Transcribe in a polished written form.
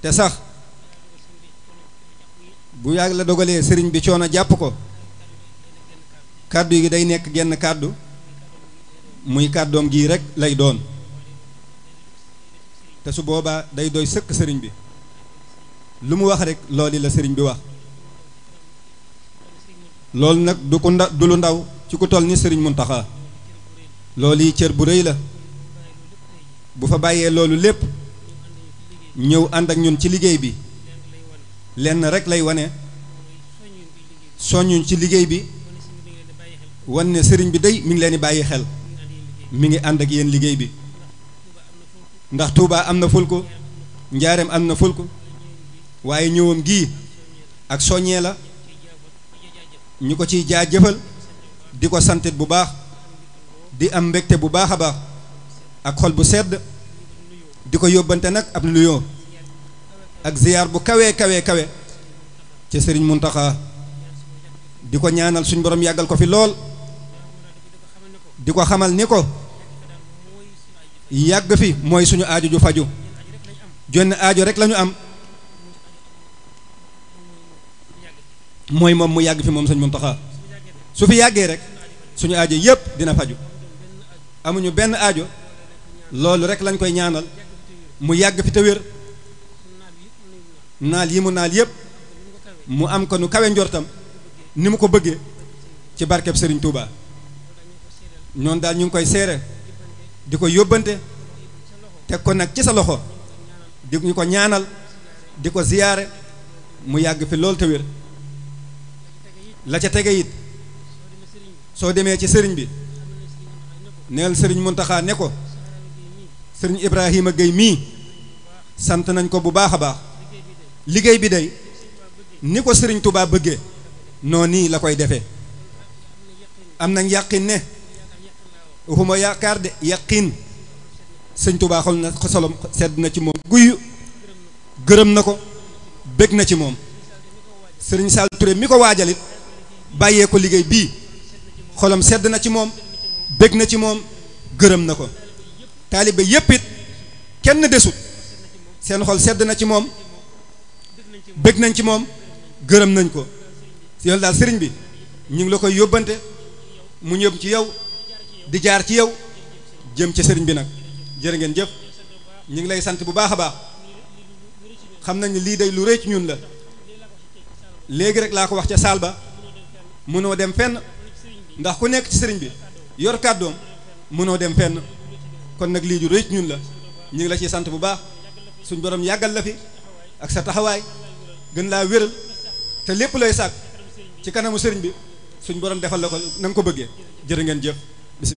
te sax bu yàgg la dogalee sëriñ bi coono jàpp ko kàddu yi day nekk genn kàddu muy kàddoom gii rek lay doon te su boobaa day doy sëkk sëriñ bi lu mu wax rek loolu la sëriñ bi wax loolu nag du lu ndaw ci ku toll ni sëriñ Muntaxa loolu yi cër bu rëy la bu fa bàyyee loolu lépp ñëw ànd ak ñun ci liggéey bi lenn rek lay wane soññuñ ci liggéey bi wan ne sëriñ bi day mi ngi leen di bàyyi xel mi ngi ànd ak yéen liggéey bi ndax Touba am na fulku Njaareem am na fulku waaye ñëwam gii ak soññee la ñu ko ciy jaajëfal di ko santit bu baax di am mbégte bu baax a baax ak xol bu sedd di ko yóbbante nag ab nuyoo ak ziyaar bu kawe ci sëriñ Muntaxa di ko ñaanal suñ borom yàggal ko fi lool di ko xamal ni ko yàgg fi mooy suñu aajo ju faju jonn aajo rek lañu am mooy moom mu yàgg fi moom sëñ Muntaxa su fi yàggee rek suñu aajo yépp dina faju amuñu benn aajo loolu rek lañ koy ñaanal mu yàgg fi te wér naal yi mu naal yépp mu am ko nu kawe njortam ni mu ko bëggee ci barkeb Serigne Touba ñoon daal ñu ngi koy seere di ko yóbbante teg ko nag ci sa loxo di ñu ko ñaanal di ko ziyaare mu yàgg fi loolu te wér la ca tege it soo demee ci sëriñ bi neel sëriñ Muntaxa ne ko sëriñ Ibrahima Gueye mii sant nañ ko bu baax a baax liggéey bi day ni ko sëriñ Touba bëggee noo nii la koy defee am nañ yàqin ne waxuma yaakaar de yàqin sëñ Touba xol na solom sedd na ci moom guyu gërëm na ko bég na ci moom sëriñ Sall Touré mi ko waajalit bàyyee ko liggéey bii xolam sedd na ci moom bég na ci moom gërëm na ko taalibe yépp it kenn desut seen xol sedd na ci moom bég nañ ci moom gërëm nañ ko yow daal sëriñ bi ñu ngi la koy yóbbante mu ñëw ci yow di jaar ci yow jëm ci sëriñ bi nag jërë ngeen jëf ñu ngi lay sant bu baax a baax xam nañ ne lii day lu rëy ci ñun la léegi rek laa ko wax ca saal ba mënoo dem fenn ndax ku nekk ci sëriñ bi yor kàddoom mënoo dem fenn kon nag lii ju rëy ci ñun la ñu ngi la ciy sant bu baax suñ borom yàggal la fi ak sa taxawaay gën laa wéral te lépp lay sàkk ci kanamu sëriñ bi suñ borom defal la ko na nga ko bëggee jërë ngeen jëf